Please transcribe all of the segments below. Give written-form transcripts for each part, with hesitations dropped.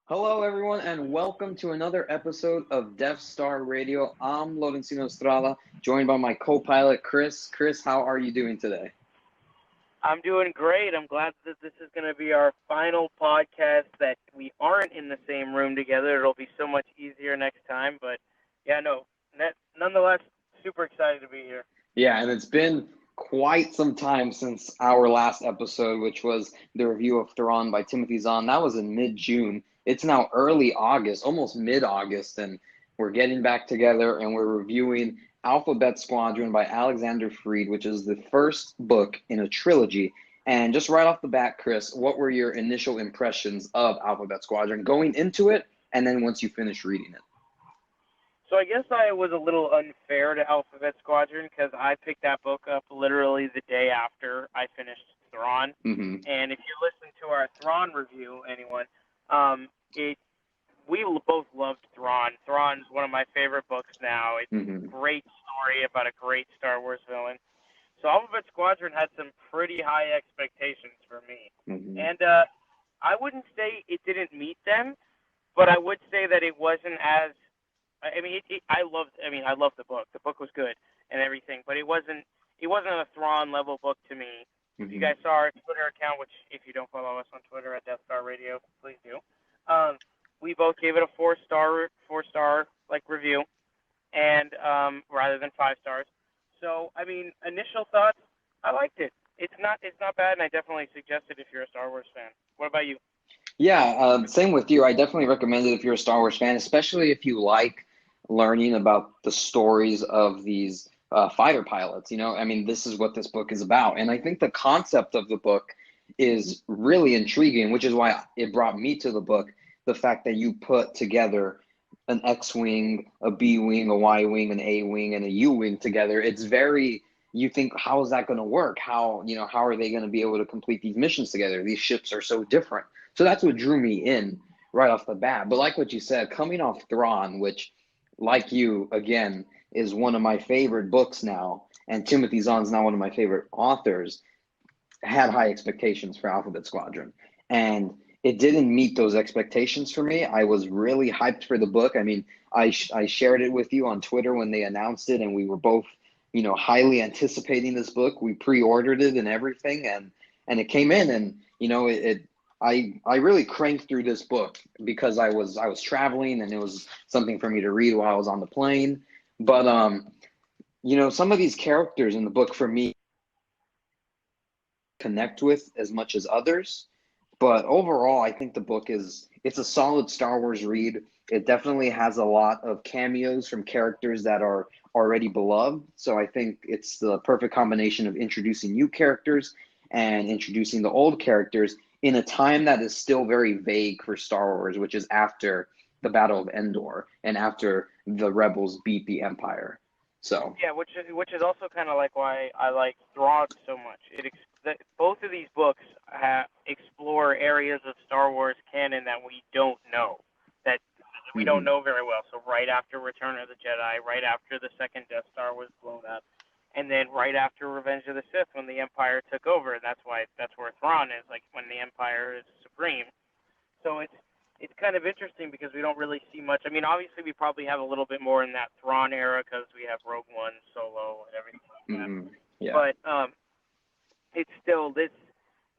Hello, everyone, and welcome to another episode of Death Star Radio. I'm Lorenzino and joined by my co-pilot, Chris. Chris, how are you doing today? I'm doing great. I'm glad that this is going to be our final podcast that we aren't in the same room together. It'll be so much easier next time. But yeah, no, nonetheless, super excited to be here. Yeah, and it's been quite some time since our last episode, which was the review of Thrawn by Timothy Zahn. That was in mid-June. It's now early August, almost mid-August, and we're getting back together and we're reviewing Alphabet Squadron by Alexander Freed, which is the first book in a trilogy. And just right off the bat, Chris, what were your initial impressions of Alphabet Squadron going into it, and then once you finished reading it? So I guess I was a little unfair to Alphabet Squadron because I picked that book up literally the day after I finished Thrawn. Mm-hmm. And if you listen to our Thrawn review, anyone, we both loved Thrawn. Thrawn's one of my favorite books now. It's a great story about a great Star Wars villain. So Alphabet Squadron had some pretty high expectations for me. And I wouldn't say it didn't meet them, but I would say that it wasn't as I loved the book. The book was good and everything, but it wasn't a Thrawn level book to me. If you guys saw our Twitter account, which if you don't follow us on Twitter at Death Star Radio, please do. We both gave it a four star review, and rather than 5 stars. So initial thoughts, I liked it. It's not bad, and I definitely suggest it if you're a Star Wars fan. What about you? Yeah, same with you. I definitely recommend it if you're a Star Wars fan, especially if you like learning about the stories of these fighter pilots. This is what this book is about. And I think the concept of the book is really intriguing, which is why it brought me to the book. The fact that you put together an X-wing, a B-wing, a Y-wing, an A-wing, and a U-wing together, you think, how is that going to work? How are they going to be able to complete these missions together? These ships are so different. So that's what drew me in right off the bat. But like what you said, coming off Thrawn, which, like you, again, is one of my favorite books now, and Timothy Zahn's now one of my favorite authors, had high expectations for Alphabet Squadron. And it didn't meet those expectations for me. I was really hyped for the book. I shared it with you on Twitter when they announced it, and we were both, highly anticipating this book. We pre-ordered it and everything, and it came in, and I really cranked through this book because I was traveling, and it was something for me to read while I was on the plane. But some of these characters in the book for me connect with as much as others. But overall, I think the book it's a solid Star Wars read. It definitely has a lot of cameos from characters that are already beloved. So I think it's the perfect combination of introducing new characters and introducing the old characters in a time that is still very vague for Star Wars, which is after the Battle of Endor and after the Rebels beat the Empire. So yeah, which is also kind of like why I like Thrawn so much. Both of these books explore areas of Star Wars canon that we don't know, that we don't know very well. So right after Return of the Jedi, right after the second Death Star was blown up, and then right after Revenge of the Sith when the Empire took over, and that's where Thrawn is, like when the Empire is supreme. So it's kind of interesting because we don't really see much. Obviously we probably have a little bit more in that Thrawn era because we have Rogue One, Solo, and everything like that. Yeah. But it's still this.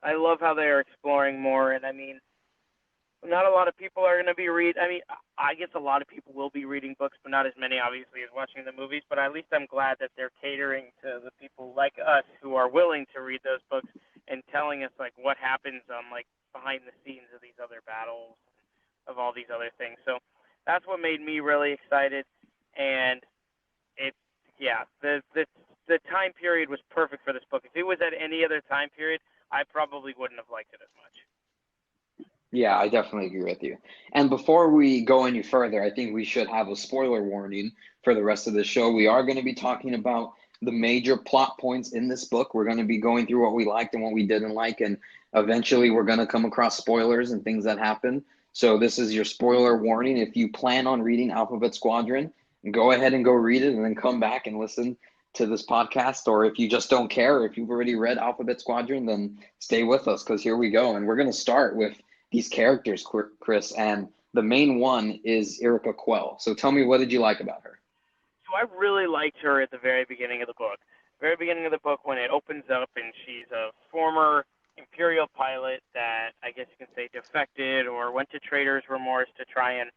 I love how they're exploring more, and not a lot of people are going to be I guess a lot of people will be reading books, but not as many, obviously, as watching the movies. But at least I'm glad that they're catering to the people like us who are willing to read those books and telling us like what happens on like behind the scenes of these other battles, of all these other things. So that's what made me really excited, and the time period was perfect for this book. If it was at any other time period, I probably wouldn't have liked it as much. Yeah, I definitely agree with you. And before we go any further, I think we should have a spoiler warning for the rest of the show. We are going to be talking about the major plot points in this book. We're going to be going through what we liked and what we didn't like, and eventually we're going to come across spoilers and things that happen. So this is your spoiler warning. If you plan on reading Alphabet Squadron, go ahead and go read it and then come back and listen to this podcast. Or if you just don't care, if you've already read Alphabet Squadron, then stay with us because here we go. And we're going to start with these characters, Chris, and the main one is Erica Quell. So tell me, what did you like about her? So I really liked her at the very beginning of the book. Very beginning of the book when it opens up and she's a former Imperial pilot that I guess you can say defected or went to Traitor's Remorse to try and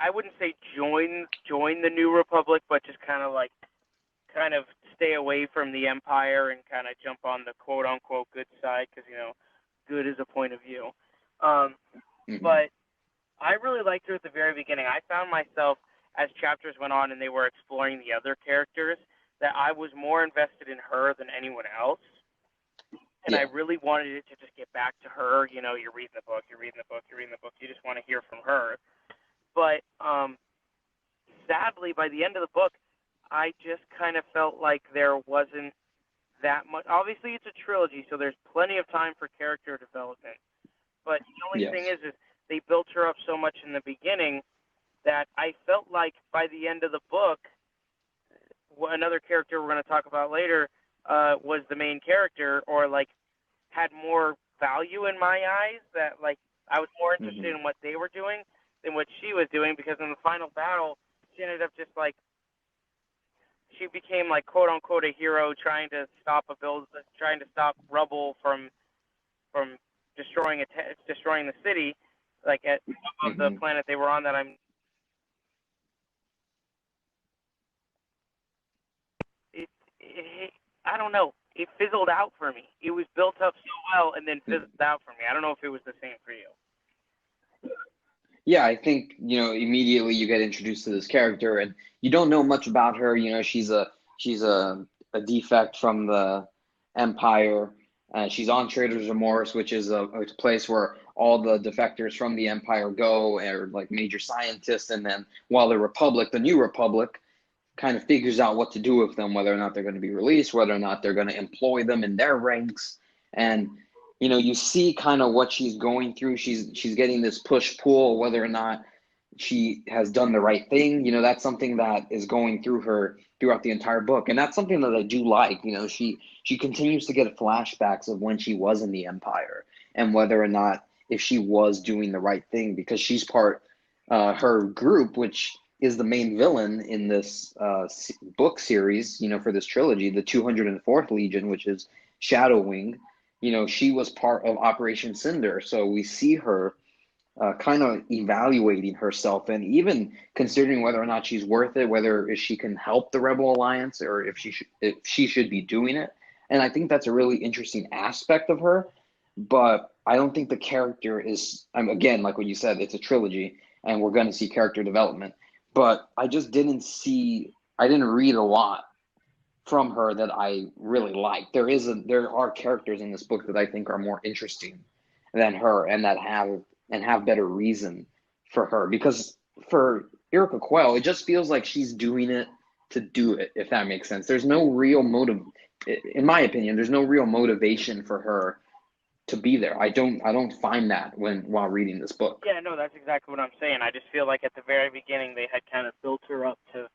I wouldn't say join the New Republic, but just kind of stay away from the Empire and kind of jump on the quote unquote good side because good is a point of view. But I really liked her at the very beginning. I found myself as chapters went on and they were exploring the other characters that I was more invested in her than anyone else. And I really wanted it to just get back to her. You're reading the book, you just want to hear from her. But sadly, by the end of the book, I just kind of felt like there wasn't that much. Obviously, it's a trilogy, so there's plenty of time for character development. But the only thing is they built her up so much in the beginning that I felt like by the end of the book, another character we're going to talk about later was the main character, or had more value in my eyes. That I was more interested in what they were doing than what she was doing, because in the final battle, she ended up just she became quote unquote a hero, trying to stop rubble from destroying the city, at of the planet they were on. That I don't know. It fizzled out for me. It was built up so well and then fizzled out for me. I don't know if it was the same for you. Yeah, I think, immediately you get introduced to this character and you don't know much about her. She's a defect from the Empire. She's on Traitor's Remorse, which is a place where all the defectors from the Empire go, or major scientists. And then while the New Republic, kind of figures out what to do with them, whether or not they're going to be released, whether or not they're going to employ them in their ranks. And you see kind of what she's going through. She's getting this push-pull, whether or not she has done the right thing. That's something that is going through her throughout the entire book. And that's something that I do like. She continues to get flashbacks of when she was in the Empire and whether or not if she was doing the right thing, because she's part, her group, which is the main villain in this book series, for this trilogy, the 204th Legion, which is Shadow Wing. She was part of Operation Cinder. So we see her kind of evaluating herself and even considering whether or not she's worth it, whether she can help the Rebel Alliance or if she should be doing it. And I think that's a really interesting aspect of her. But I don't think the character is, again, like what you said, it's a trilogy and we're going to see character development. But I just didn't read a lot from her that I really like. There are characters in this book that I think are more interesting than her and that have better reason for her. Because for Erica Quell, it just feels like she's doing it to do it, if that makes sense. There's no real motive, in my opinion, there's no real motivation for her to be there. I don't find that while reading this book. Yeah, no, that's exactly what I'm saying. I just feel like at the very beginning they had kind of built her up to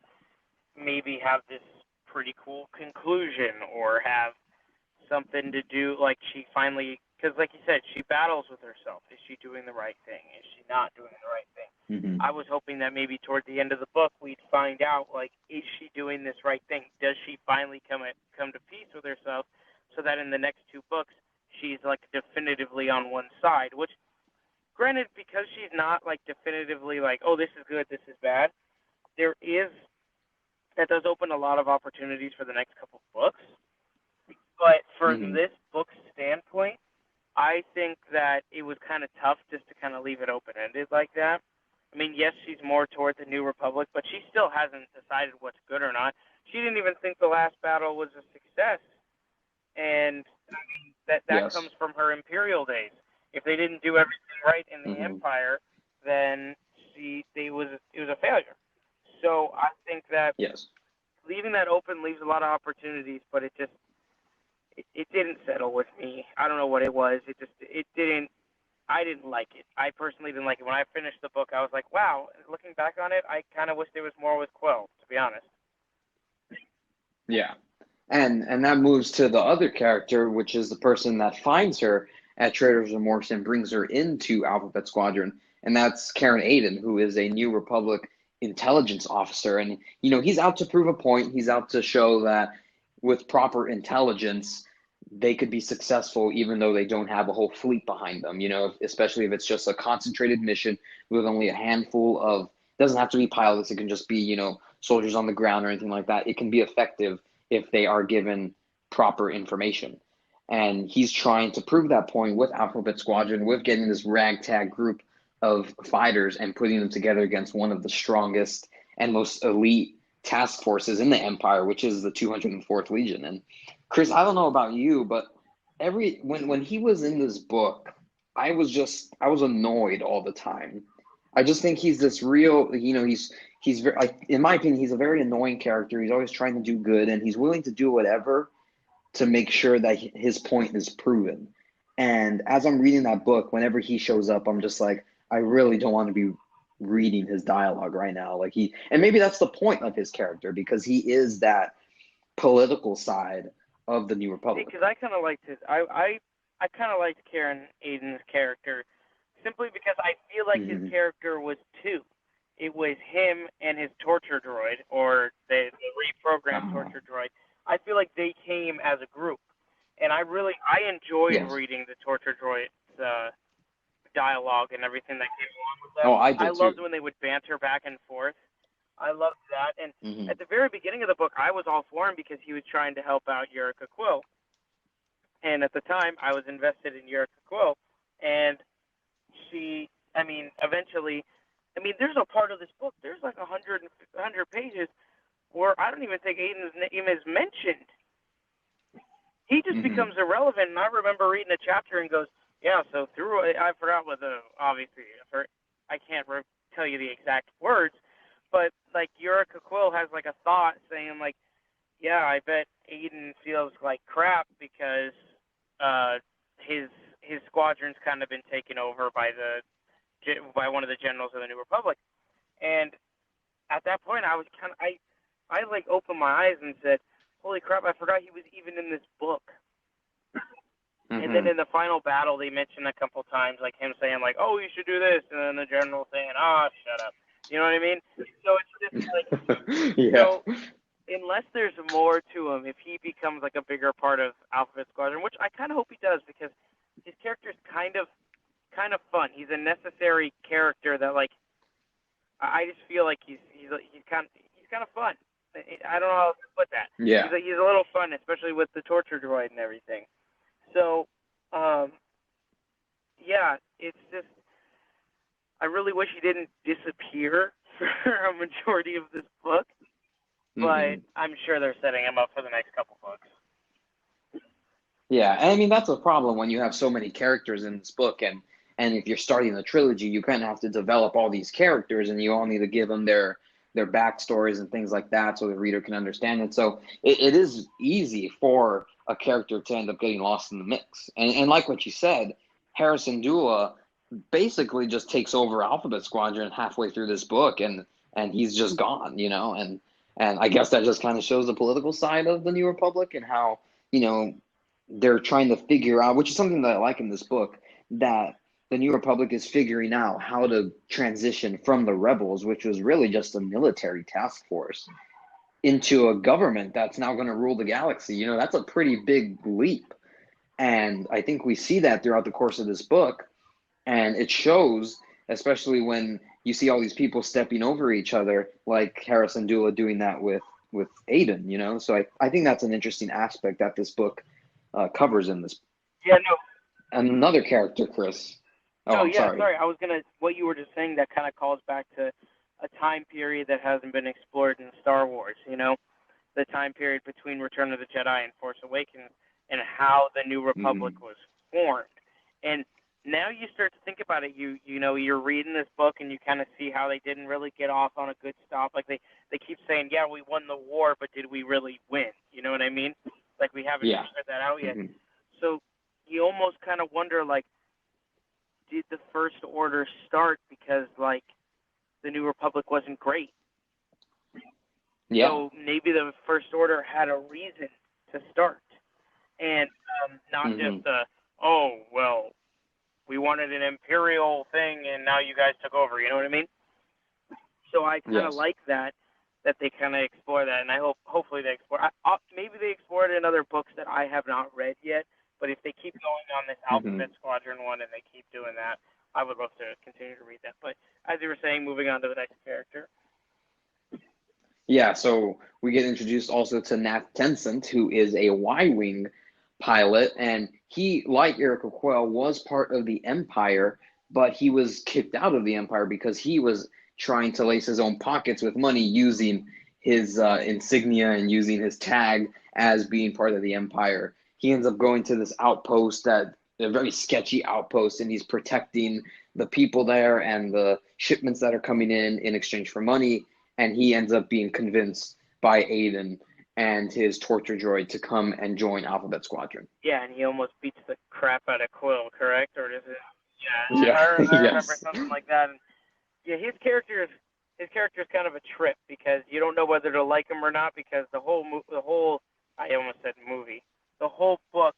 maybe have this pretty cool conclusion or have something to do, she finally, because like you said, she battles with herself. Is she doing the right thing? Is she not doing the right thing? I was hoping that maybe toward the end of the book we'd find out, is she doing this right thing? Does she finally come to peace with herself so that in the next two books she's definitively on one side, which granted, because she's not definitively oh, this is good, this is bad, that does open a lot of opportunities for the next couple of books. But for this book's standpoint, I think that it was kind of tough just to kind of leave it open-ended like that. I mean, yes, she's more toward the New Republic, but she still hasn't decided what's good or not. She didn't even think the last battle was a success. And that comes from her Imperial days. If they didn't do everything right in the Empire, then it was a failure. So I think that leaving that open leaves a lot of opportunities, but it didn't settle with me. I don't know what it was. I didn't like it. I personally didn't like it. When I finished the book, I was like, wow, looking back on it, I kind of wish there was more with Quell, to be honest. Yeah. And that moves to the other character, which is the person that finds her. at Trader's Remorse and brings her into Alphabet Squadron, and that's Karen Aiden, who is a New Republic intelligence officer. And, he's out to prove a point. He's out to show that with proper intelligence, they could be successful even though they don't have a whole fleet behind them, especially if it's just a concentrated mission with only a handful of, doesn't have to be pilots, it can just be, soldiers on the ground or anything like that. It can be effective if they are given proper information. And he's trying to prove that point with Alphabet Squadron, with getting this ragtag group of fighters and putting them together against one of the strongest and most elite task forces in the Empire, which is the 204th Legion. And Chris, I don't know about you, but when he was in this book, I was annoyed all the time. I just think he's this real, he's very, like, in my opinion, he's a very annoying character. He's always trying to do good, and he's willing to do whatever to make sure that his point is proven. And as I'm reading that book, whenever he shows up, I'm just like, I really don't want to be reading his dialogue right now. And maybe that's the point of his character, because he is that political side of the New Republic. Because I kind of liked I kind of liked Karen Aiden's character, simply because I feel like his character was two. It was him and his torture droid, or the reprogrammed torture droid. I feel like they came as a group, and I enjoyed reading the torture droid's dialogue and everything that came along with that. Oh, I did loved when they would banter back and forth. I loved that. And at the very beginning of the book, I was all for him because he was trying to help out Yurika Quill. And at the time, I was invested in Yurika Quill. And eventually, there's a part of this book, there's like 100 pages where I don't even think Aiden's name is mentioned. He just becomes irrelevant. And I remember reading a chapter and goes, yeah, so I forgot what obviously, I can't tell you the exact words, but like Yurika Quill has like a thought saying like, yeah, I bet Aiden feels like crap because his squadron's kind of been taken over by one of the generals of the New Republic. And at that point, I was I like opened my eyes and said, holy crap, I forgot he was even in this book. And then in the final battle, they mentioned a couple times, like him saying, like, "Oh, you should do this," and then the general saying, shut up." You know what I mean? So it's just like, So unless there's more to him, if he becomes like a bigger part of Alphabet Squadron, which I kind of hope he does, because his character's kind of fun. He's a necessary character that, like, I just feel like he's kind of fun. I don't know how to put that. Yeah. He's a little fun, especially with the torture droid and everything. So, it's just, I really wish he didn't disappear for a majority of this book, but I'm sure they're setting him up for the next couple books. Yeah, and that's a problem when you have so many characters in this book, and if you're starting a trilogy, you kind of have to develop all these characters, and you all need to give them their backstories and things like that so the reader can understand it. So it is easy for a character to end up getting lost in the mix. And like what you said, Harrison Dula basically just takes over Alphabet Squadron halfway through this book, and he's just gone, and I guess that just kind of shows the political side of the New Republic and how, they're trying to figure out, which is something that I like in this book, that the New Republic is figuring out how to transition from the rebels, which was really just a military task force, into a government that's now going to rule the galaxy. That's a pretty big leap. And I think we see that throughout the course of this book. And it shows, especially when you see all these people stepping over each other, like Harrison Dula doing that with Aiden, So I think that's an interesting aspect that this book covers in this. Yeah, no. And another character, Chris. Sorry. I was what you were just saying, that kind of calls back to a time period that hasn't been explored in Star Wars, the time period between Return of the Jedi and Force Awakens, and how the New Republic was formed. And now you start to think about it, you're reading this book and you kind of see how they didn't really get off on a good stop. Like they keep saying, yeah, we won the war, but did we really win? You know what I mean? Like we haven't figured that out yet. So you almost kind of wonder, like, did the First Order start because, like, the New Republic wasn't great? Yeah. So maybe the First Order had a reason to start, and not just oh, well, we wanted an Imperial thing, and now you guys took over. You know what I mean? So I kind of like that they kind of explore that, and I hopefully they explore. Maybe they explore it in other books that I have not read yet. But if they keep going on this Alphabet Squadron one and they keep doing that, I would love to continue to read that. But as you were saying, moving on to the next character. Yeah, so we get introduced also to Nath Tensent, who is a Y-wing pilot, and he, like Erica Quell, was part of the Empire, but he was kicked out of the Empire because he was trying to lace his own pockets with money using his insignia and using his tag as being part of the Empire. He ends up going to this outpost, a very sketchy outpost, and he's protecting the people there and the shipments that are coming in exchange for money. And he ends up being convinced by Aiden and his torture droid to come and join Alphabet Squadron. Yeah, and he almost beats the crap out of Quill, correct? Or is it? Yeah, I remember something like that. And yeah, his character is kind of a trip because you don't know whether to like him or not because the whole I almost said movie, the whole book,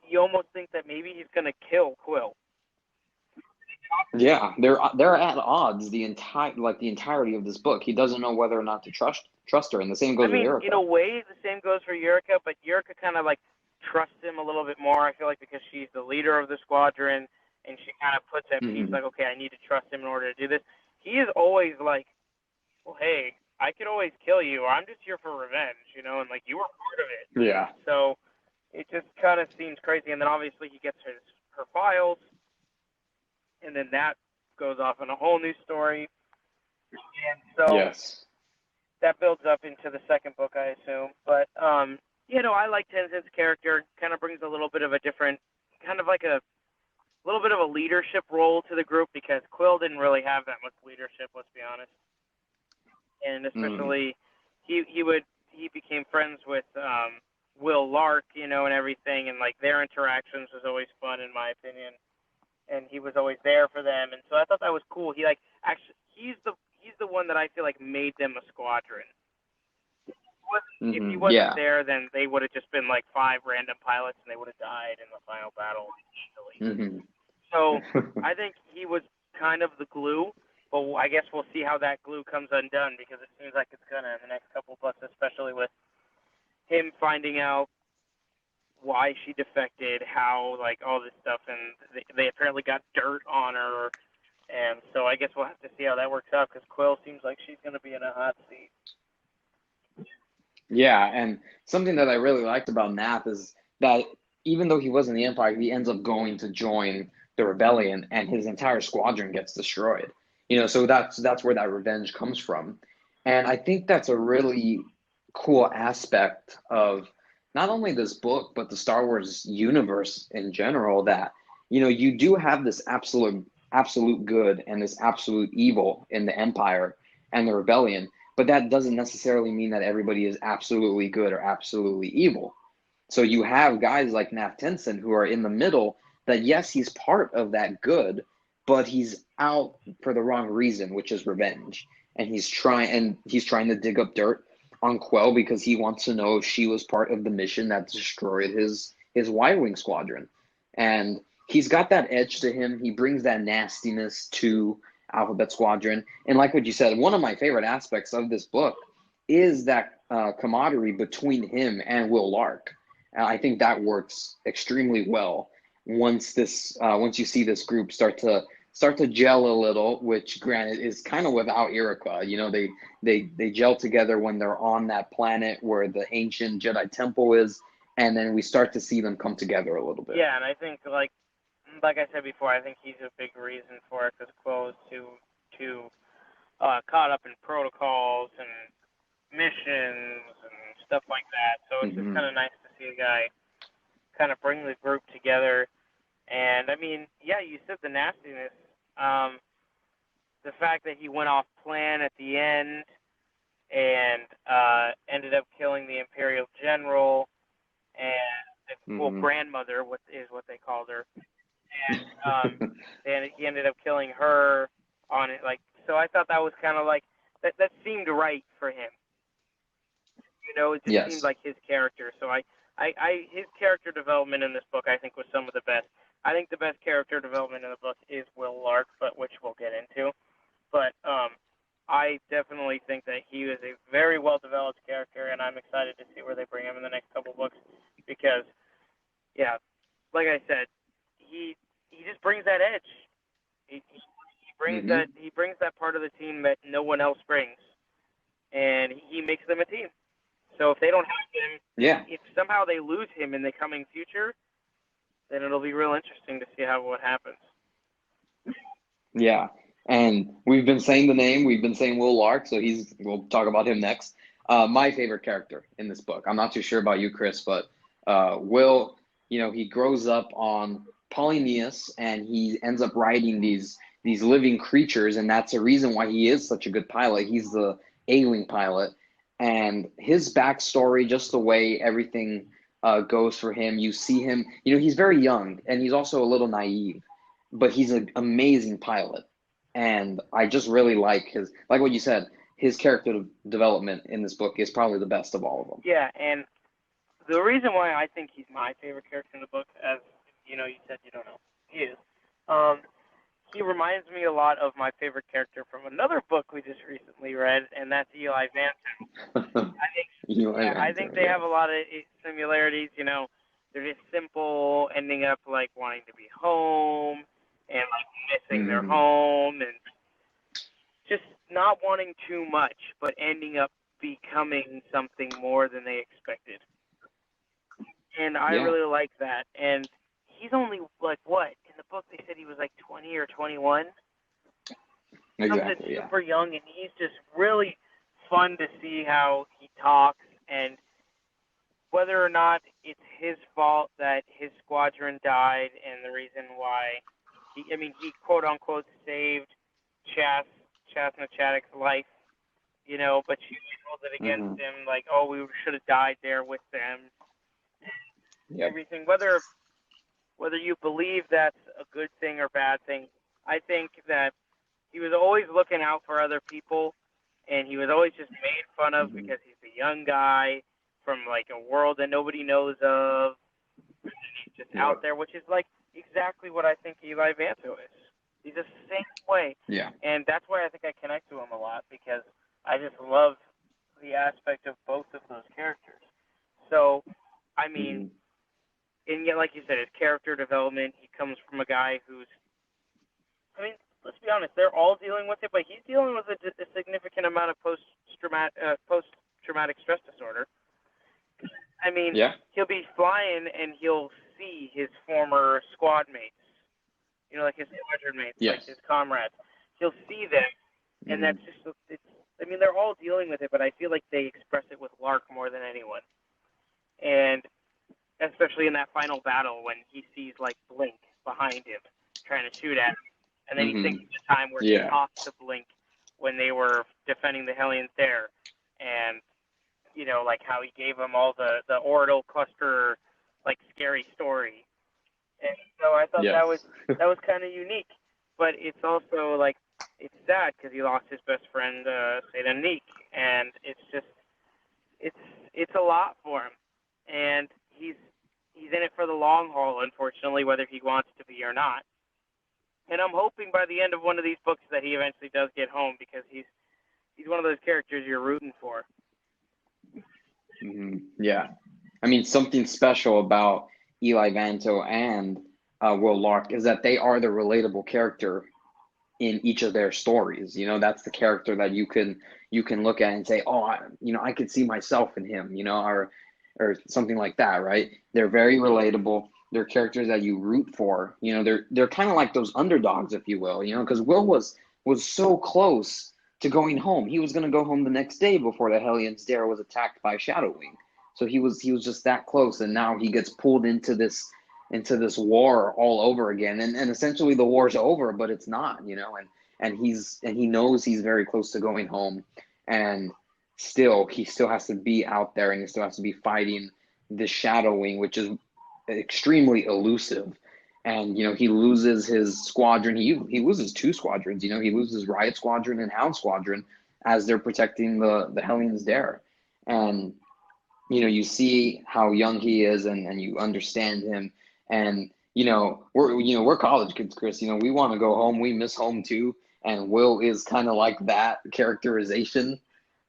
you almost think that maybe he's gonna kill Quill. Yeah, they're at odds the entirety of this book. He doesn't know whether or not to trust her, and the same goes with Erica. In a way, the same goes for Eureka, but Eureka kind of like trusts him a little bit more. I feel like because she's the leader of the squadron, and she kind of puts at peace, like, okay, I need to trust him in order to do this. He is always like, well, hey, I could always kill you. I'm just here for revenge, and like you were part of it. Yeah. So it just kind of seems crazy, and then obviously he gets her files. And then that goes off in a whole new story. And so that builds up into the second book, I assume. But, I like Tenzint's character. Kind of brings a little bit of a different, kind of like a little bit of a leadership role to the group because Quill didn't really have that much leadership, let's be honest. And especially, he became friends with Will Lark, and everything. And, like, their interactions was always fun, in my opinion. And he was always there for them, and so I thought that was cool. He's the one that I feel like made them a squadron. If he wasn't there, then they would have just been like 5 random pilots, and they would have died in the final battle easily. So I think he was kind of the glue, but I guess we'll see how that glue comes undone because it seems like it's gonna in the next couple of books, especially with him finding out why she defected, how, like, all this stuff, and they apparently got dirt on her, and so I guess we'll have to see how that works out, because Quill seems like she's going to be in a hot seat. Yeah, and something that I really liked about Nath is that even though he was in the Empire, he ends up going to join the rebellion, and his entire squadron gets destroyed. So that's where that revenge comes from. And I think that's a really cool aspect of not only this book, but the Star Wars universe in general, that, you do have this absolute good and this absolute evil in the Empire and the Rebellion, but that doesn't necessarily mean that everybody is absolutely good or absolutely evil. So you have guys like Nath Tensent who are in the middle that, yes, he's part of that good, but he's out for the wrong reason, which is revenge. And he's trying to dig up dirt on Quell because he wants to know if she was part of the mission that destroyed his Y-wing squadron. And he's got that edge to him. He brings that nastiness to Alphabet Squadron. And like what you said, one of my favorite aspects of this book is that camaraderie between him and Will Lark. I think that works extremely well once you see this group start to gel a little, which granted is kind of without Erica. They gel together when they're on that planet where the ancient Jedi temple is, and then we start to see them come together a little bit. Yeah, and I think like I said before, I think he's a big reason for it because Quill is too caught up in protocols and missions and stuff like that. So it's just kind of nice to see a guy kind of bring the group together. And I mean, yeah, you said the nastiness. The fact that he went off plan at the end and ended up killing the Imperial General and grandmother, what they called her, and he ended up killing her on it. Like, so I thought that was kind of like that seemed right for him. It just seemed like his character. So I his character development in this book, I think, was some of the best. I think the best character development in the book is Will Lark, but which we'll get into. But I definitely think that he is a very well-developed character, and I'm excited to see where they bring him in the next couple books because, yeah, like I said, he just brings that edge. He brings that part of the team that no one else brings, and he makes them a team. So if they don't have him, if somehow they lose him in the coming future, then it'll be real interesting to see what happens. Yeah, and we've been saying the name. We've been saying Will Lark, so we'll talk about him next. My favorite character in this book. I'm not too sure about you, Chris, but Will, he grows up on Polyneus, and he ends up riding these living creatures, and that's the reason why he is such a good pilot. He's the A-wing pilot, and his backstory, just the way everything goes for him. You see him, he's very young, and he's also a little naive, but he's an amazing pilot. And I just really like what you said, his character development in this book is probably the best of all of them. Yeah, and the reason why I think he's my favorite character in the book, as you said you don't know, he is. He reminds me a lot of my favorite character from another book we just recently read, and that's Eli Vanto. I think they have a lot of similarities. They're just simple, ending up like wanting to be home and like missing their home and just not wanting too much, but ending up becoming something more than they expected. And I really like that. And he's only like what? In the book they said he was like 20 or 21. Something super young, and he's just really fun to see how he talks and whether or not it's his fault that his squadron died and the reason why he quote unquote saved Chasna Chaddock's life, but she held it against him, like, oh, we should have died there with them. Everything, whether you believe that's a good thing or bad thing, I think that he was always looking out for other people, and he was always just made fun of because he's a young guy from like a world that nobody knows of. He's just out there, which is like exactly what I think Eli Vanto is. He's the same way. Yeah. And that's why I think I connect to him a lot, because I just love the aspect of both of those characters. So, I mean, and yet, like you said, his character development, he comes from a guy who's, let's be honest, they're all dealing with it, but he's dealing with a significant amount of post-traumatic stress disorder. He'll be flying and he'll see his former squad mates, like his squadron mates, like his comrades. He'll see them, and that's just, they're all dealing with it, but I feel like they express it with Lark more than anyone. And especially in that final battle when he sees, like, Blink behind him trying to shoot at him. And then he thinks of the time where he talked to Blink when they were defending the Hellions there. And, like how he gave him all the orbital cluster, like, scary story. And so I thought that was kind of unique. But it's also, like, it's sad because he lost his best friend, Saint Nick. And it's just, it's a lot for him. And he's in it for the long haul, unfortunately, whether he wants to be or not. And I'm hoping by the end of one of these books that he eventually does get home, because he's one of those characters you're rooting for. Yeah. Something special about Eli Vanto and Will Lark is that they are the relatable character in each of their stories. That's the character that you can look at and say, oh, I could see myself in him, or something like that, right? They're very relatable. They're characters that you root for. They're kind of like those underdogs, if you will, because Will was so close to going home. He was going to go home the next day before the Hellions Dare was attacked by Shadow Wing. So he was just that close, and now he gets pulled into this war all over again. And essentially the war's over, but it's not, and he knows he's very close to going home, and he still has to be out there, and he still has to be fighting the Shadow Wing, which is extremely elusive. And he loses his squadron. He loses two squadrons. He loses Riot Squadron and Hound Squadron as they're protecting the Hellions Dare. And you see how young he is, and you understand him. And we're college kids, Chris. We want to go home. We miss home too. And Will is kind of like that characterization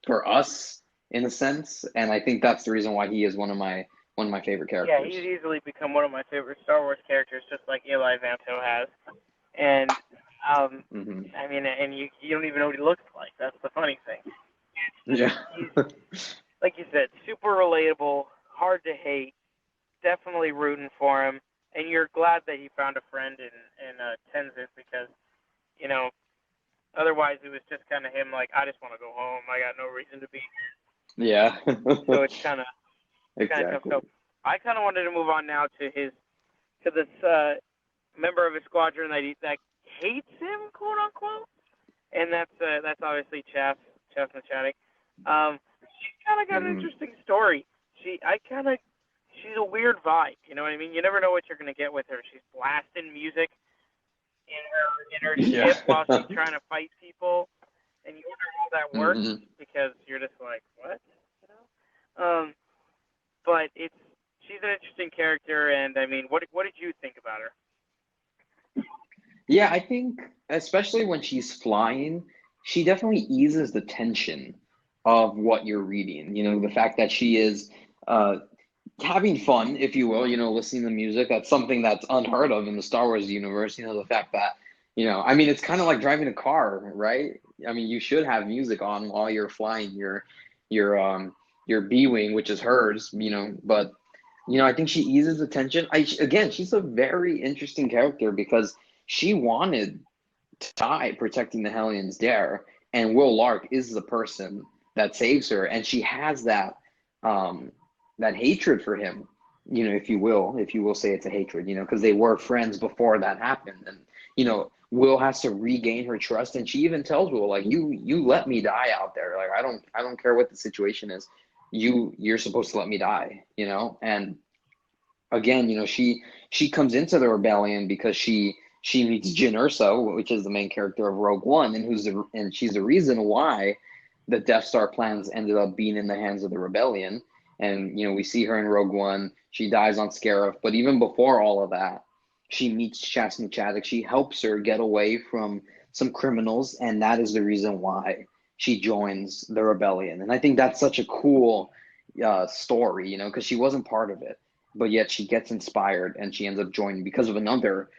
for us in a sense. And I think that's the reason why he is one of my favorite Yeah, characters. he's easily become one of my favorite Star Wars characters, just like Eli Vanto has. And I mean, and you don't even know what he looks like. That's the funny thing. Yeah. He's, like you said, super relatable, hard to hate, definitely rooting for him, and you're glad that he found a friend in Tenzin, because otherwise it was just kind of him like, I just want to go home. I got no reason to be here. Yeah. So it's kind of tough. Exactly. So I kind of wanted to move on now to this member of his squadron that hates him, quote unquote, and that's obviously Chas Machadik. She's kind of got an interesting story. She's a weird vibe. You know what I mean? You never know what you're gonna get with her. She's blasting music in her ship while she's trying to fight people, and you wonder how that works because you're just like, what? But she's an interesting character, and I mean, what did you think about her? Yeah, I think especially when she's flying, she definitely eases the tension of what you're reading. The fact that she is uh, having fun, if you will, listening to music. That's something that's unheard of in the Star Wars universe. The fact that, I mean, it's kind of like driving a car, right? I mean, you should have music on while you're flying your B-wing, which is hers, but I think she eases the tension. Again, she's a very interesting character because she wanted to die protecting the Hellions Dare, and Will Lark is the person that saves her, and she has that hatred for him, if you will say it's a hatred, because they were friends before that happened, and Will has to regain her trust, and she even tells Will, like, you let me die out there, like I don't care what the situation is, you're supposed to let me die, and again, she comes into the rebellion because she meets Jyn Erso, which is the main character of Rogue One, and she's the reason why the Death Star plans ended up being in the hands of the rebellion. And we see her in Rogue One. She dies on Scarif, but even before all of that, she meets Shasna Chaddock. She helps her get away from some criminals, and that is the reason why she joins the rebellion. And I think that's such a cool story, because she wasn't part of it, but yet she gets inspired and she ends up joining because of another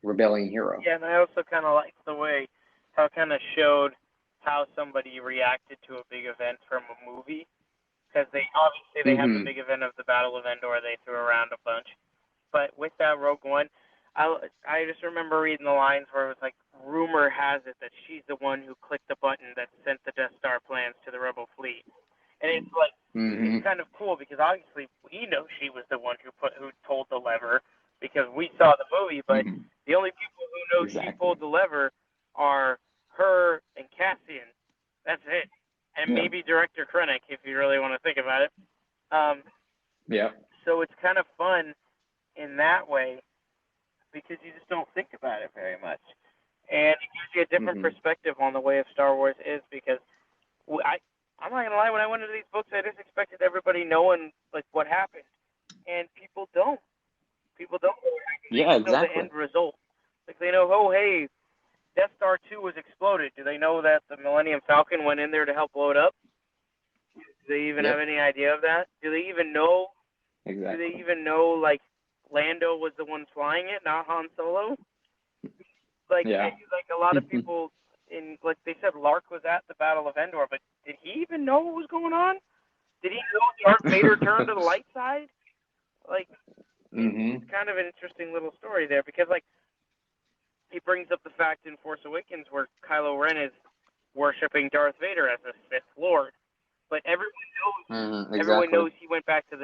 rebellion hero. Yeah, and I also kind of liked the way how it kind of showed how somebody reacted to a big event from a movie, because they have the big event of the Battle of Endor they threw around a bunch, but with that Rogue One, I just remember reading the lines where it was like, rumor has it that she's the one who clicked the button that sent the Death Star plans to the Rebel fleet. And it's like, it's kind of cool because obviously we know she was the one who pulled the lever because we saw the movie, but the only people who know she pulled the lever are her and Cassian. That's it. And maybe Director Krennic, if you really want to think about it. So it's kind of fun in that way because you just don't think about it very much. And it gives you a different perspective on the way of Star Wars is, because I'm not gonna lie, when I went into these books, I just expected everybody knowing like what happened, and people don't. People don't know the end result. Like they know, oh hey, Death Star 2 was exploded. Do they know that the Millennium Falcon went in there to help blow it up? Do they even have any idea of that? Do they even know? Do they even know like Lando was the one flying it, not Han Solo? Like a lot of people like they said, Lark was at the Battle of Endor, but did he even know what was going on? Did he know Darth Vader turned to the light side? Like, it's kind of an interesting little story there because, like, he brings up the fact in Force Awakens where Kylo Ren is worshiping Darth Vader as a Sith Lord, but everyone knows he went to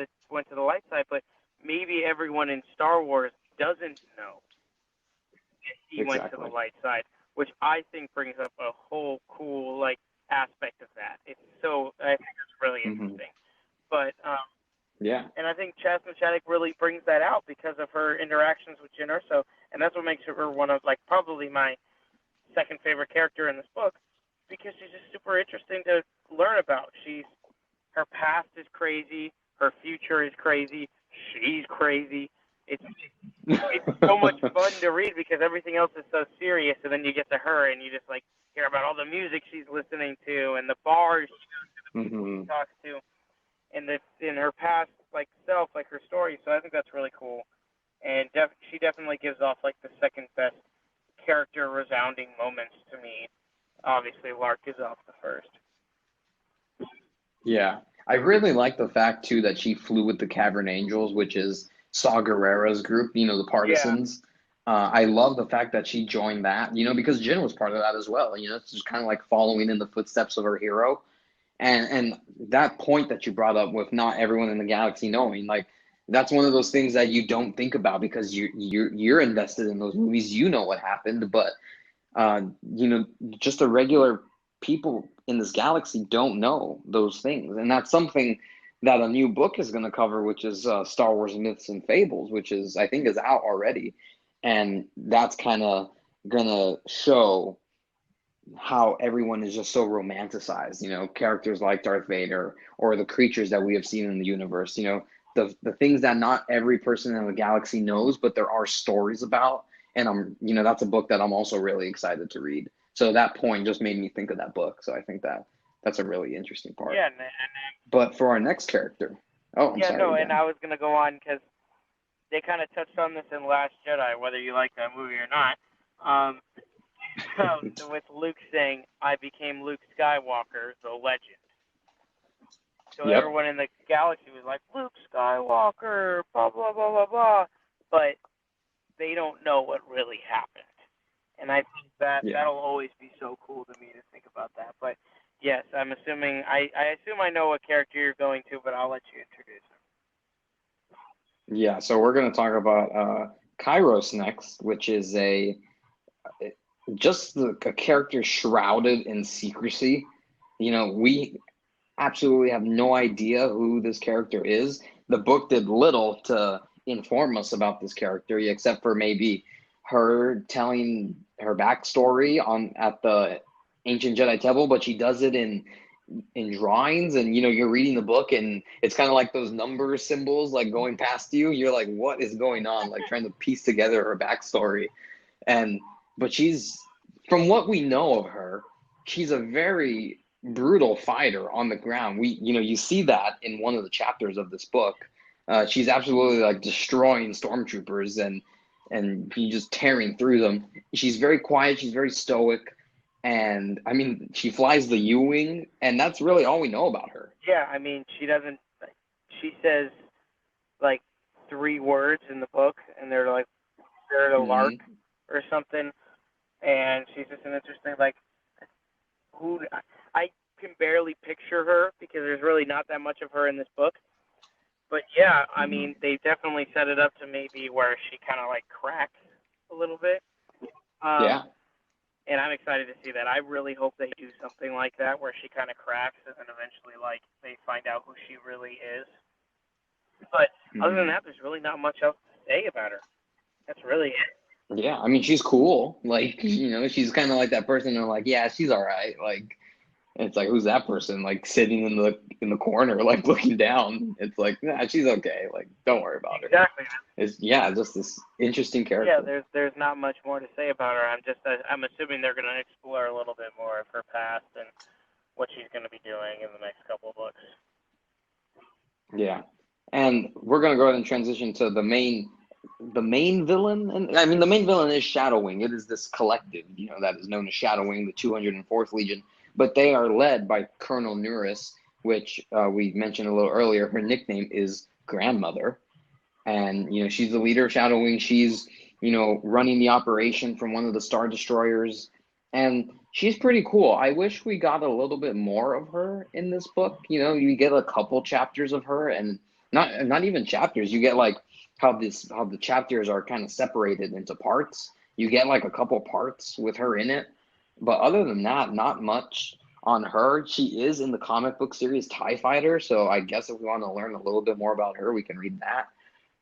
the light side, but maybe everyone in Star Wars doesn't know he went to the light side, which I think brings up a whole cool like aspect of that. I think it's really interesting. But and I think Chas Machadik really brings that out because of her interactions with Jyn Erso, and that's what makes her one of like probably my second favorite character in this book, because she's just super interesting to learn about. She's her past is crazy, her future is crazy, she's crazy. It's so much fun to read because everything else is so serious, and then you get to her and you just like hear about all the music she's listening to and the bars she talks to, and in her past like self, like her story. So I think that's really cool, and she definitely gives off like the second best character resounding moments to me. Obviously, Lark is off the first. Yeah, I really like the fact too that she flew with the Cavern Angels, which is Saw Gerrera's group, the partisans. I love the fact that she joined that, because Jin was part of that as well. It's just kind of like following in the footsteps of her hero. And that point that you brought up with not everyone in the galaxy knowing, like that's one of those things that you don't think about because you're invested in those movies. You know what happened, but just the regular people in this galaxy don't know those things, and that's something that a new book is going to cover, which is Star Wars Myths and Fables, which is I think is out already, and that's kind of going to show how everyone is just so romanticized, characters like Darth Vader or the creatures that we have seen in the universe, the things that not every person in the galaxy knows, but there are stories about. And that's a book that I'm also really excited to read. So that point just made me think of that book. So I think that's a really interesting part. Yeah. But for our next character, I'm sorry. No, and I was going to go on because they kind of touched on this in Last Jedi, whether you like that movie or not. With Luke saying, "I became Luke Skywalker, the legend." So everyone in the galaxy was like, "Luke Skywalker, blah, blah, blah, blah, blah." But they don't know what really happened. And I think that'll always be so cool to me to think about that. But yes, I'm assuming, I assume I know what character you're going to, but I'll let you introduce him. Yeah, so we're going to talk about Kairos next, which is a character shrouded in secrecy. We absolutely have no idea who this character is. The book did little to inform us about this character, except for maybe her telling her backstory at the ancient Jedi temple, but she does it in drawings, and you're reading the book and it's kind of like those number symbols like going past you. You're like, what is going on? Like trying to piece together her backstory. But she's, from what we know of her, she's a very brutal fighter on the ground. You see that in one of the chapters of this book. She's absolutely like destroying stormtroopers and just tearing through them. She's very quiet. She's very stoic. And I mean, she flies the U-wing, and that's really all we know about her. Yeah, I mean, she says like 3 words in the book, and they're like, they're a lark or something. And she's just an interesting, like, I can barely picture her because there's really not that much of her in this book. But yeah, I mean, they definitely set it up to maybe where she kind of like cracks a little bit. And I'm excited to see that. I really hope they do something like that where she kind of cracks and then eventually like they find out who she really is. But other than that, there's really not much else to say about her. That's really it. Yeah, I mean, she's cool. Like, she's kind of like that person who's like, yeah, she's all right. Like, it's like, who's that person? Like, sitting in the corner, like, looking down. It's like, nah, she's okay. Like, don't worry about her. Exactly. It's, just this interesting character. Yeah, there's not much more to say about her. I'm assuming they're going to explore a little bit more of her past and what she's going to be doing in the next couple of books. Yeah, and we're going to go ahead and transition to the main villain. And I mean, the main villain is Shadow Wing. It is this collective, that is known as Shadow Wing, the 204th Legion. But they are led by Colonel Nuris, which we mentioned a little earlier. Her nickname is Grandmother. And, she's the leader of Shadow Wing. She's, running the operation from one of the Star Destroyers. And she's pretty cool. I wish we got a little bit more of her in this book. You get a couple chapters of her, and not even chapters. You get like how the chapters are kind of separated into parts. You get like a couple parts with her in it. But other than that, not much on her. She is in the comic book series TIE Fighter, so I guess if we want to learn a little bit more about her, we can read that.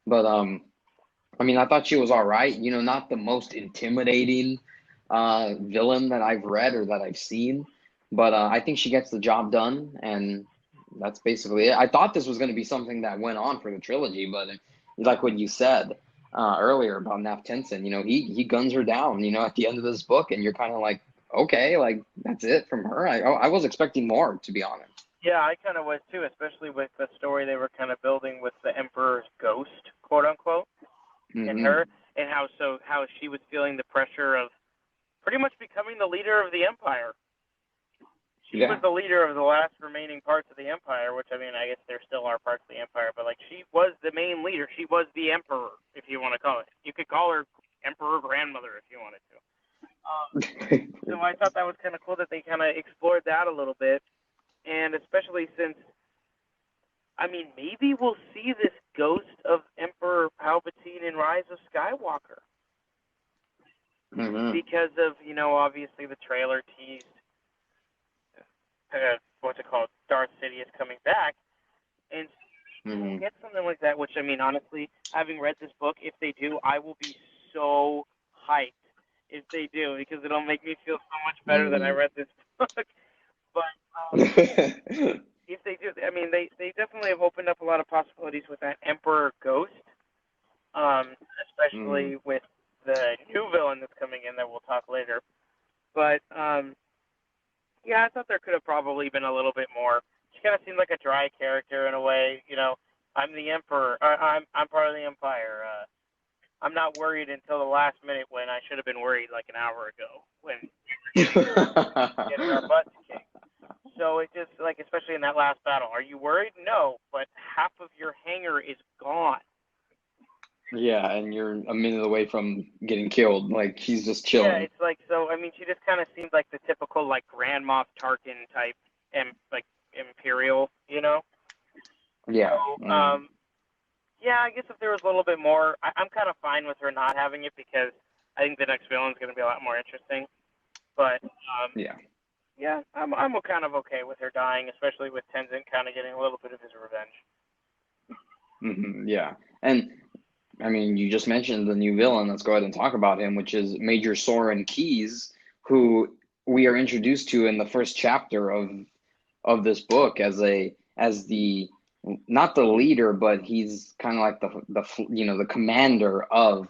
But I mean, I thought she was all right. Not the most intimidating villain that I've read or that I've seen, but I think she gets the job done, and that's basically it. I thought this was going to be something that went on for the trilogy, but like what you said earlier about Naf Tenson, he guns her down, at the end of this book, and you're kind of like, okay, like that's it from her. I was expecting more, to be honest. Yeah, I kind of was too, especially with the story they were kind of building with the Emperor's ghost, quote unquote, and her, and how she was feeling the pressure of pretty much becoming the leader of the Empire. She was the leader of the last remaining parts of the Empire, which, I mean, I guess there still are parts of the Empire, but, like, she was the main leader. She was the Emperor, if you want to call it. You could call her Emperor Grandmother if you wanted to. So I thought that was kind of cool that they kind of explored that a little bit, and especially since, I mean, maybe we'll see this ghost of Emperor Palpatine in Rise of Skywalker. Because of, obviously the trailer teased what's it called? Darth Sidious coming back, and we'll get something like that. Which, I mean, honestly, having read this book, if they do, I will be so hyped if they do, because it'll make me feel so much better that I read this book. But if they do, I mean, they definitely have opened up a lot of possibilities with that Emperor Ghost, especially with the new villain that's coming in that we'll talk later. But yeah, I thought there could have probably been a little bit more. She kind of seemed like a dry character in a way. I'm the Emperor. I'm part of the Empire. I'm not worried until the last minute when I should have been worried like an hour ago when getting our butts kicked. So it just, like, especially in that last battle, are you worried? No, but half of your hangar is gone. Yeah, and you're a minute away from getting killed. Like, she's just chilling. Yeah, it's like, so, I mean, she just kind of seems like the typical, like, Grand Moff Tarkin type, like, Imperial, Yeah. So, yeah, I guess if there was a little bit more, I'm kind of fine with her not having it, because I think the next villain is going to be a lot more interesting. But, yeah, I'm kind of okay with her dying, especially with Tenzin kind of getting a little bit of his revenge. Yeah, and I mean, you just mentioned the new villain. Let's go ahead and talk about him, which is Major Soren Keyes, who we are introduced to in the first chapter of this book as the not the leader, but he's kind of like the commander of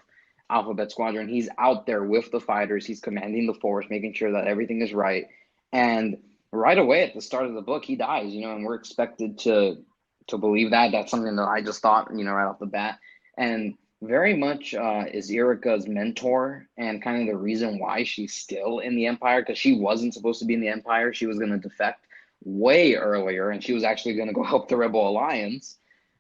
Alphabet Squadron. He's out there with the fighters. He's commanding the force, making sure that everything is right. And right away at the start of the book, he dies. And we're expected to believe that. That's something that I just thought, right off the bat. And very much is Erica's mentor and kind of the reason why she's still in the Empire, because she wasn't supposed to be in the Empire. She was going to defect way earlier, and she was actually going to go help the Rebel Alliance.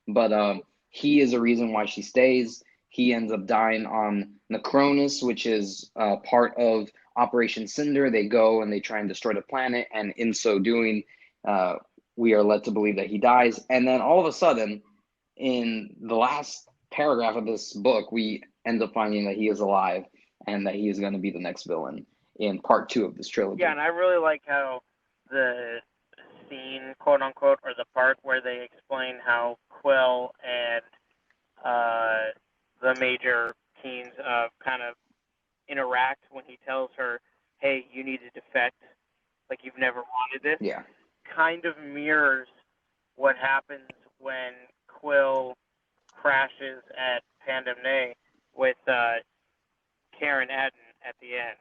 But he is a reason why she stays. He ends up dying on Necronus, which is part of Operation Cinder. They go and they try and destroy the planet, and in so doing, we are led to believe that he dies. And then all of a sudden, in the last paragraph of this book, we end up finding that he is alive and that he is going to be the next villain in part 2 of this trilogy. Yeah, and I really like how the scene, quote unquote, or the part where they explain how Quill and the Major Keyes kind of interact when he tells her, hey, you need to defect, like you've never wanted this. Yeah. Kind of mirrors what happens when Quill crashes at Pandemne with Karen Aden at the end.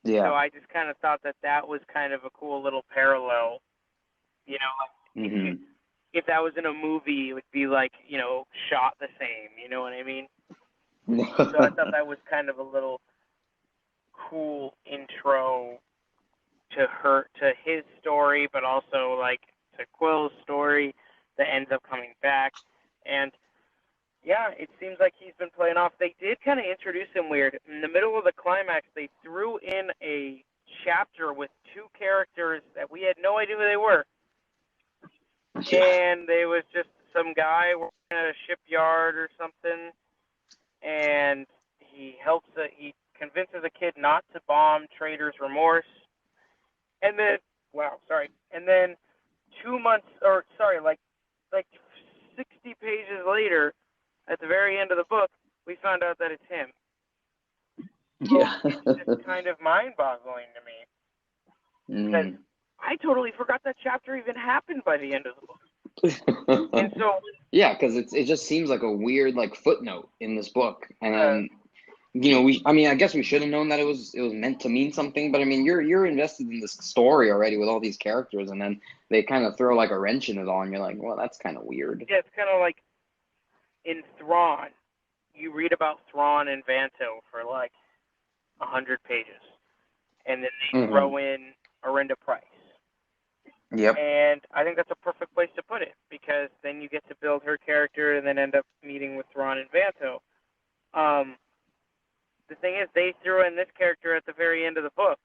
Yeah. So I just kind of thought that was kind of a cool little parallel. If that was in a movie, it would be like, shot the same. You know what I mean? So I thought that was kind of a little cool intro to his story, but also like to Quill's story that ends up coming back. And yeah, it seems like he's been playing off. They did kind of introduce him weird. In the middle of the climax, they threw in a chapter with 2 characters that we had no idea who they were. And there was just some guy working at a shipyard or something, and he convinces a kid not to bomb Trader's Remorse. And then, and then 2 months, like 60 pages later, at the very end of the book, we found out that it's him. Yeah. It's just kind of mind-boggling to me. Because I totally forgot that chapter even happened by the end of the book. And so yeah, because it just seems like a weird like footnote in this book, and then I guess we should have known that it was meant to mean something, but I mean you're invested in this story already with all these characters, and then they kind of throw like a wrench in it all, and you're like, well, that's kind of weird. Yeah, it's kind of like in Thrawn, you read about Thrawn and Vanto for like 100 pages, and then they throw in Arinda Price. Yep. And I think that's a perfect place to put it, because then you get to build her character and then end up meeting with Thrawn and Vanto. The thing is, they threw in this character at the very end of the book,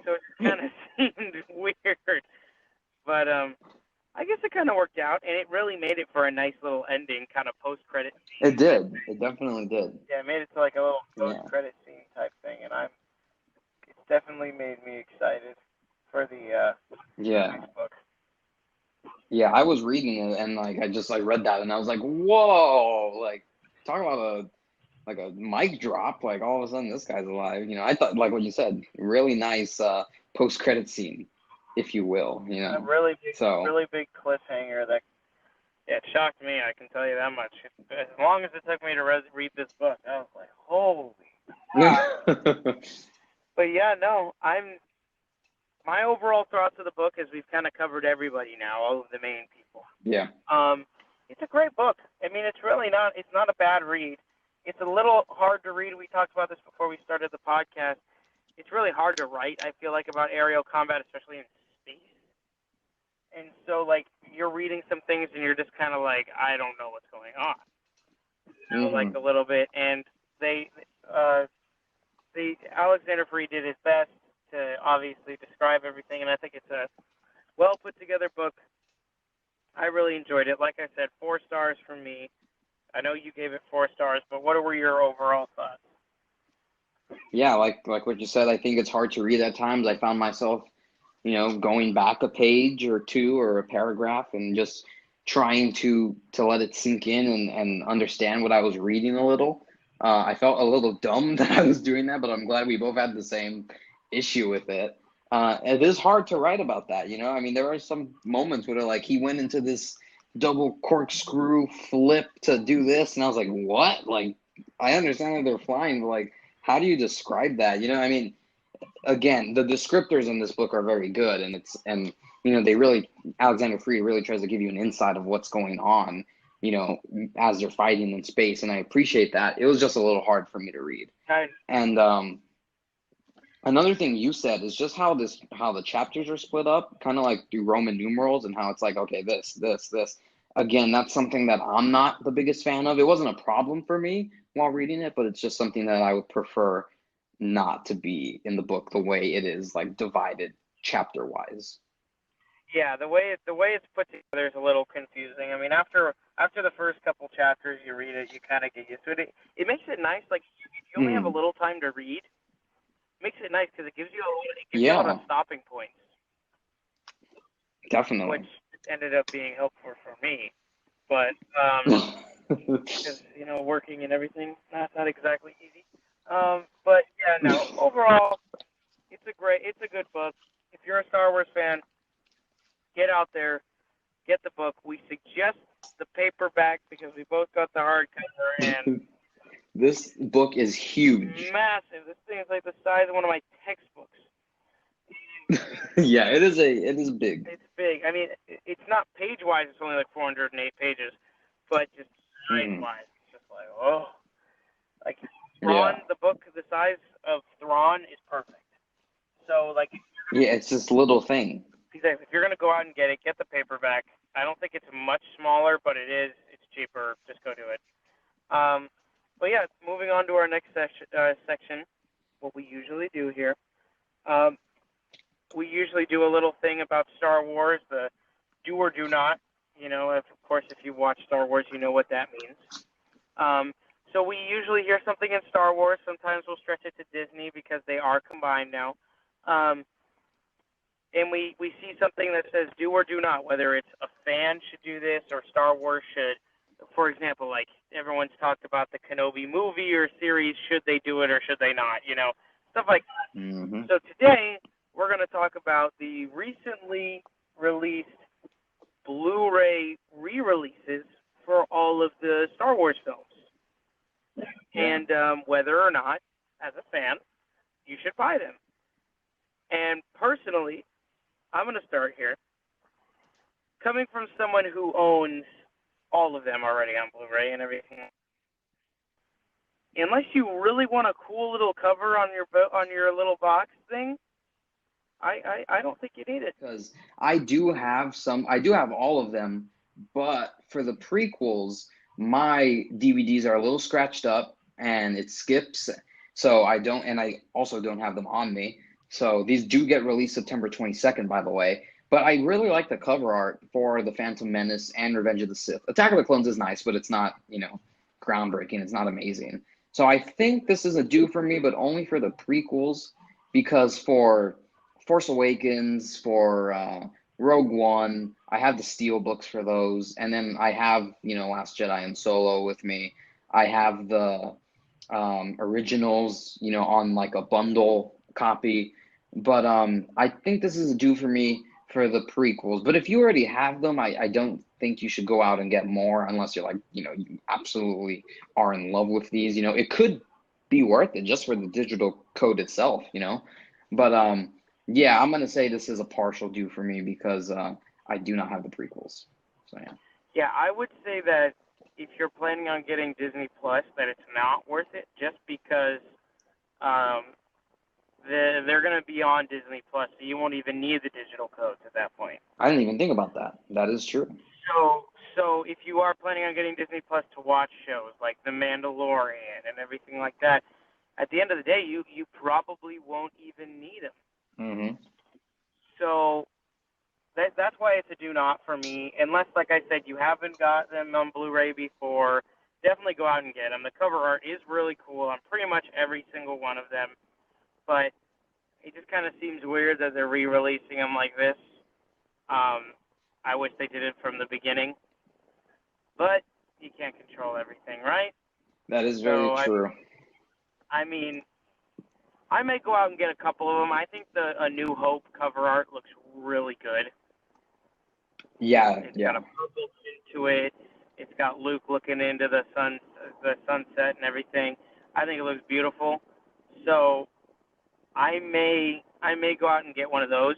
so it kind of seemed weird. But I guess it kind of worked out, and it really made it for a nice little ending, kind of post-credit scene. It did. It definitely did. Yeah, it made it to like a little post-credit scene type thing, and it's definitely made me excited for the next book. Yeah, I was reading it, and like I read that, and I was like, whoa! Like, talk about a mic drop. Like, all of a sudden, this guy's alive. I thought, like what you said, really nice post-credit scene, if you will. A really big cliffhanger that it shocked me. I can tell you that much. As long as it took me to read this book, I was like, holy wow. But yeah, no, my overall thoughts of the book is we've kind of covered everybody now, all of the main people. Yeah. It's a great book. I mean, it's not a bad read. It's a little hard to read. We talked about this before we started the podcast. It's really hard to write, I feel like, about aerial combat, especially in space. And so, like, you're reading some things and you're just kind of like, I don't know what's going on. Like, a little bit. And Alexander Free did his best to obviously describe everything, and I think it's a well put together book. I really enjoyed it. Like I said, 4 stars from me. I know you gave it 4 stars, but what were your overall thoughts? Yeah, like what you said, I think it's hard to read at times. I found myself, going back a page or two or a paragraph and just trying to let it sink in and understand what I was reading a little. I felt a little dumb that I was doing that, but I'm glad we both had the same issue with it. It is hard to write about that, I mean, there are some moments where like he went into this double corkscrew flip to do this, and I was like, what? Like, I understand that they're flying, but like, how do you describe that? I mean, again, the descriptors in this book are very good, and Alexander Free really tries to give you an insight of what's going on, as they're fighting in space, and I appreciate that. It was just a little hard for me to read. And another thing you said is just how the chapters are split up, kind of like through Roman numerals, and how it's like, okay, this. Again, that's something that I'm not the biggest fan of. It wasn't a problem for me while reading it, but it's just something that I would prefer not to be in the book the way it is, like divided chapter wise. Yeah, the way it's put together is a little confusing. I mean, after the first couple chapters you read it, you kind of get used to it. It makes it nice. Like, if you only have a little time to read, it makes it nice because it gives you a lot of stopping points. Definitely. Which ended up being helpful for me, but because working and everything, not exactly easy. But yeah, no. Overall, it's a good book. If you're a Star Wars fan, get out there, get the book. We suggest the paperback because we both got the hardcover, and this book is huge. Massive. This thing is like the size of one of my textbooks. Yeah, it is big. It's big. I mean, it's not page-wise. It's only like 408 pages, but just size-wise, it's just like, oh. Like, Thrawn, the book the size of Thrawn is perfect. So, like... Yeah, it's this little thing. Exactly. If you're going to go out and get the paperback. I don't think it's much smaller, but it's cheaper. Just go do it. But yeah, moving on to our next section, what we usually do here. We usually do a little thing about Star Wars, the do or do not. Of course, if you watch Star Wars, you know what that means. So we usually hear something in Star Wars. Sometimes we'll stretch it to Disney because they are combined now. And we see something that says do or do not, whether it's a fan should do this or Star Wars should. For example, like everyone's talked about the Kenobi movie or series, should they do it or should they not? Stuff like that. So today we're going to talk about the recently released Blu-ray re-releases for all of the Star Wars films. Yeah. And whether or not, as a fan, you should buy them. And personally, I'm going to start here. Coming from someone who owns all of them already on Blu-ray and everything, unless you really want a cool little cover on your little box thing, I don't think you need it. Because I do have all of them, but for the prequels, my DVDs are a little scratched up and it skips. So I also don't have them on me. So these do get released September 22nd, by the way. But I really like the cover art for The Phantom Menace and Revenge of the Sith. Attack of the Clones is nice, but it's not, groundbreaking. It's not amazing. So I think this is a do for me, but only for the prequels, because for Force Awakens, for Rogue One, I have the steel books for those, and then I have, Last Jedi and Solo with me. I have the originals, on like a bundle copy, but I think this is a do for me for the prequels. But if you already have them, I don't think you should go out and get more unless you're like, you absolutely are in love with these. It could be worth it just for the digital code itself, but yeah, I'm going to say this is a partial do for me because I do not have the prequels. So, yeah. Yeah, I would say that if you're planning on getting Disney Plus, that it's not worth it just because they're going to be on Disney Plus, so you won't even need the digital codes at that point. I didn't even think about that. That is true. So if you are planning on getting Disney Plus to watch shows like The Mandalorian and everything like that, at the end of the day, you probably won't even need them. Mm-hmm. So that's why it's a do not for me. Unless, like I said, you haven't got them on Blu-ray before, definitely go out and get them. The cover art is really cool on pretty much every single one of them. But it just kind of seems weird that they're re-releasing them like this. I wish they did it from the beginning. But you can't control everything, right? That is very true. I mean, I may go out and get a couple of them. I think the A New Hope cover art looks really good. Yeah, It's got a purple tint to it. It's got Luke looking into the sunset and everything. I think it looks beautiful. So I may go out and get one of those,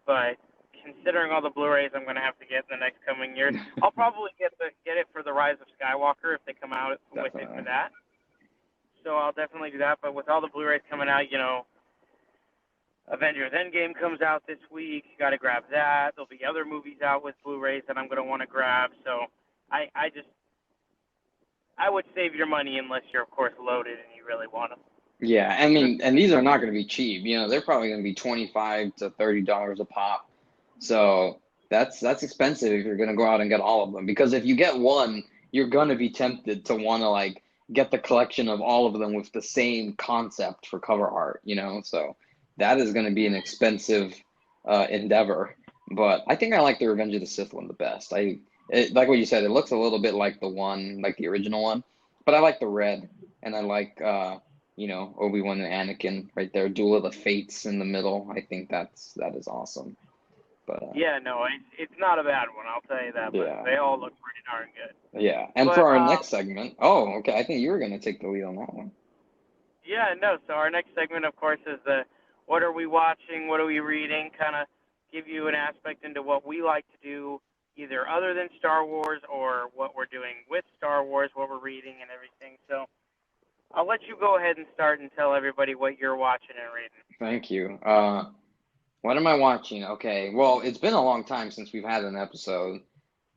but considering all the Blu-rays I'm going to have to get in the next coming years, I'll probably get it for the Rise of Skywalker if they come out with it for that. So I'll definitely do that. But with all the Blu-rays coming out, Avengers Endgame comes out this week. You got to grab that. There'll be other movies out with Blu-rays that I'm going to want to grab. So I would save your money unless you're, of course, loaded and you really want them. Yeah, I mean, and these are not going to be cheap. They're probably going to be $25 to $30 a pop. So that's expensive if you're going to go out and get all of them. Because if you get one, you're going to be tempted to want to get the collection of all of them with the same concept for cover art. So that is going to be an expensive endeavor. But I think I like the Revenge of the Sith one the best. Like what you said, it looks a little bit like the original one, but I like the red, and I like Obi-Wan and Anakin right there, Duel of the Fates in the middle. I think that is awesome. But yeah, no, it's not a bad one, I'll tell you that. But yeah, they all look pretty darn good. Yeah, and for our next segment, okay, I think you were going to take the lead on that one. Yeah, no, so our next segment, of course, is the what are we watching, what are we reading, kind of give you an aspect into what we like to do, either other than Star Wars or what we're doing with Star Wars, what we're reading and everything. So I'll let you go ahead and start and tell everybody what you're watching and reading. Thank you. What am I watching? Okay, well, it's been a long time since we've had an episode.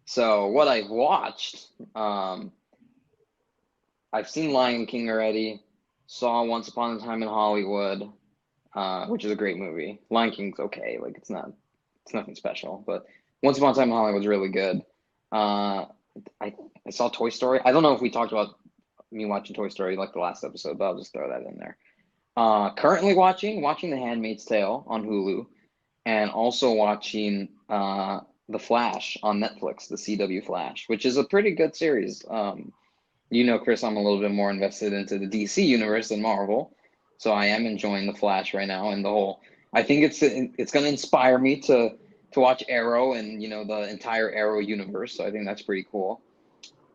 So what I've watched, I've seen Lion King already, saw Once Upon a Time in Hollywood, which is a great movie. Lion King's okay, it's nothing special, but Once Upon a Time in Hollywood was really good. I saw Toy Story. I don't know if we talked about me watching Toy Story the last episode, but I'll just throw that in there. Currently watching The Handmaid's Tale on Hulu, and also watching The Flash on Netflix, the CW Flash, which is a pretty good series. Chris, I'm a little bit more invested into the DC universe than Marvel, so I am enjoying The Flash right now, and the whole I think it's going to inspire me to watch Arrow and the entire Arrow universe. So I think that's pretty cool.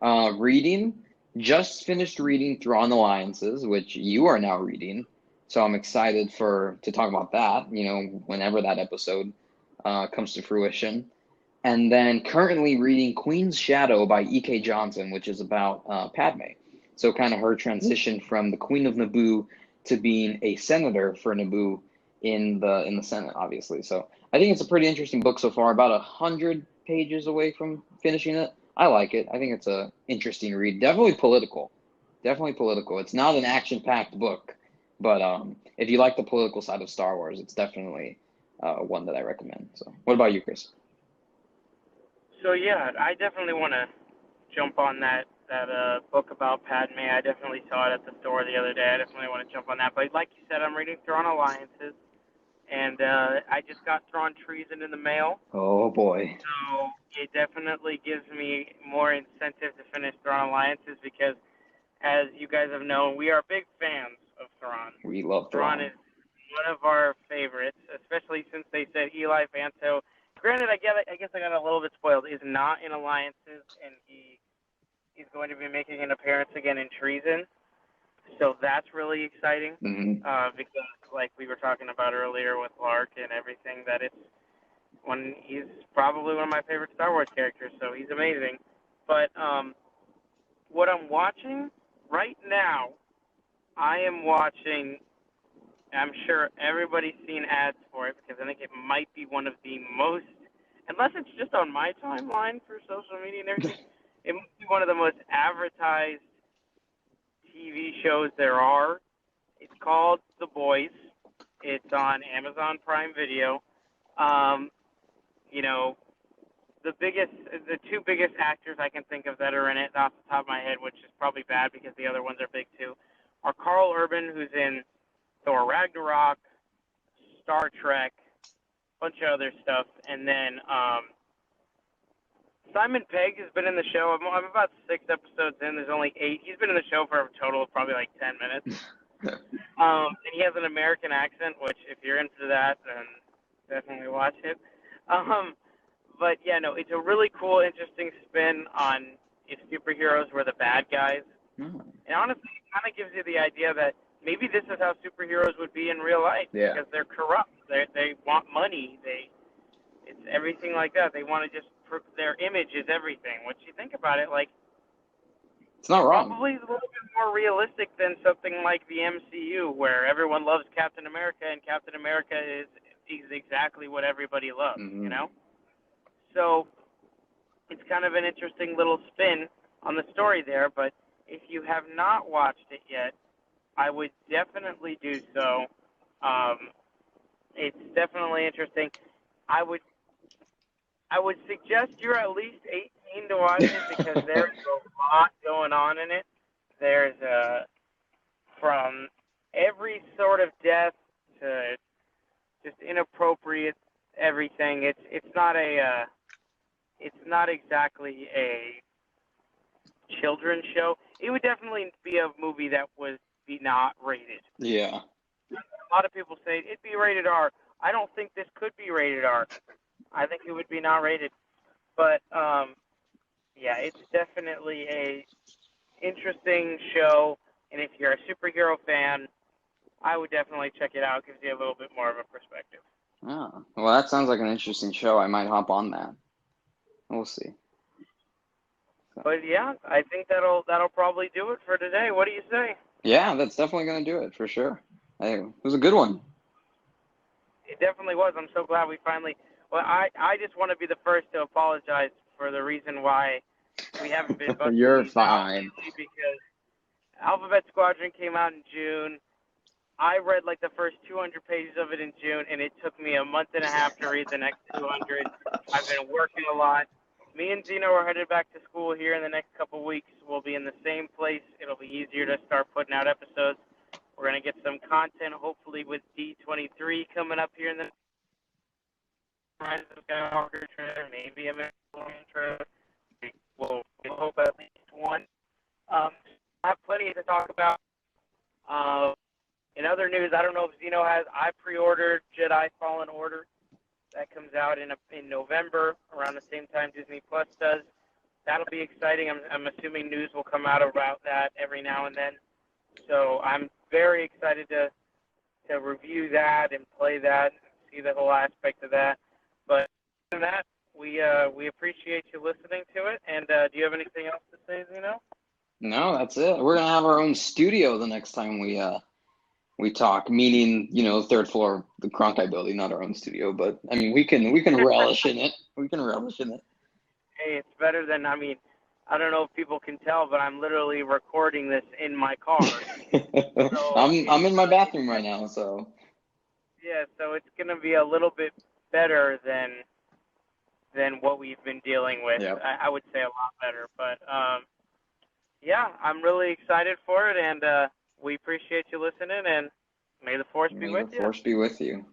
Reading, just finished reading Thrawn Alliances, which you are now reading. So I'm excited to talk about that. Whenever that episode comes to fruition. And then currently reading Queen's Shadow by E.K. Johnson, which is about Padme. So kind of her transition from the Queen of Naboo to being a senator for Naboo in the Senate, obviously. So I think it's a pretty interesting book so far. About 100 pages away from finishing it. I like it. I think it's a interesting read. Definitely political. Definitely political. It's not an action-packed book, but if you like the political side of Star Wars, it's definitely one that I recommend. So, what about you, Chris? So yeah, I definitely want to jump on that book about Padme. I definitely saw it at the store the other day. I definitely want to jump on that. But like you said, I'm reading Thrawn Alliances, and I just got Thrawn Treason in the mail. Oh boy! So it definitely gives me more incentive to finish Thrawn Alliances because, as you guys have known, we are big fans of Thrawn. We love Thrawn is one of our favorites, especially since they said Eli Vanto. Granted, I guess I got a little bit spoiled. Is not in Alliances, and he's going to be making an appearance again in Treason. So that's really exciting because, like we were talking about earlier with Lark and everything, that he's probably one of my favorite Star Wars characters. So he's amazing. But what I'm watching right now, I am watching. I'm sure everybody's seen ads for it because I think it might be one of the most, unless it's just on my timeline for social media and everything, it must be one of the most advertised TV shows there are. It's called The Boys. It's on Amazon Prime Video. The two biggest actors I can think of that are in it off the top of my head, which is probably bad because the other ones are big too, are Carl Urban, who's in Thor Ragnarok, Star Trek, a bunch of other stuff, and then Simon Pegg has been in the show. I'm about 6 episodes in. There's only 8. He's been in the show for a total of probably like 10 minutes. And he has an American accent, which if you're into that, then definitely watch it. But yeah, no, it's a really cool, interesting spin on if superheroes were the bad guys. And honestly, it kind of gives you the idea that maybe this is how superheroes would be in real life because they're corrupt. They want money. It's everything like that. They want to just their image is everything. Once you think about it, like it's not wrong. Probably a little bit more realistic than something like the MCU, where everyone loves Captain America, and Captain America is exactly what everybody loves. You know. So it's kind of an interesting little spin on the story there. But if you have not watched it yet, I would definitely do so. It's definitely interesting. I would suggest you're at least 18 to watch it because there's a lot going on in it. There's from every sort of death to just inappropriate everything. It's not exactly a children's show. It would definitely be a movie that would be not rated. Yeah. A lot of people say it'd be rated R. I don't think this could be rated R. I think it would be not rated. But yeah, it's definitely a interesting show, and if you're a superhero fan, I would definitely check it out. It gives you a little bit more of a perspective. Oh, well, that sounds like an interesting show. I might hop on that. We'll see. But yeah, I think that'll probably do it for today. What do you say? Yeah, that's definitely going to do it for sure. Hey, it was a good one. It definitely was. I'm so glad we finally. Well, I just want to be the first to apologize for the reason why we haven't been. You're fine. Because Alphabet Squadron came out in June. I read like the first 200 pages of it in June, and it took me a month and a half to read the next 200. I've been working a lot. Me and Zeno are headed back to school here in the next couple of weeks. We'll be in the same place. It'll be easier to start putting out episodes. We're going to get some content, hopefully, with D23 coming up here in the Rise of Skywalker trailer, maybe a Mandalorian trailer. We'll hope at least one. I have plenty to talk about. In other news, I don't know if Zeno has. I pre-ordered Jedi Fallen Order. That comes out in November, around the same time Disney Plus does. That'll be exciting. I'm assuming news will come out about that every now and then. So I'm very excited to review that and play that, and see the whole aspect of that. But other than that, we appreciate you listening to it. And do you have anything else to say, Zeno? No, that's it. We're gonna have our own studio the next time we talk. Meaning, third floor, the Cronkite building, not our own studio. But I mean, we can relish in it. We can relish in it. Hey, it's better than, I mean, I don't know if people can tell, but I'm literally recording this in my car. So I'm in my bathroom right now, so. Yeah, so it's gonna be a little bit better than what we've been dealing with. Yep. I would say a lot better, but yeah, I'm really excited for it, and we appreciate you listening, and may the Force be with you. May the Force be with you.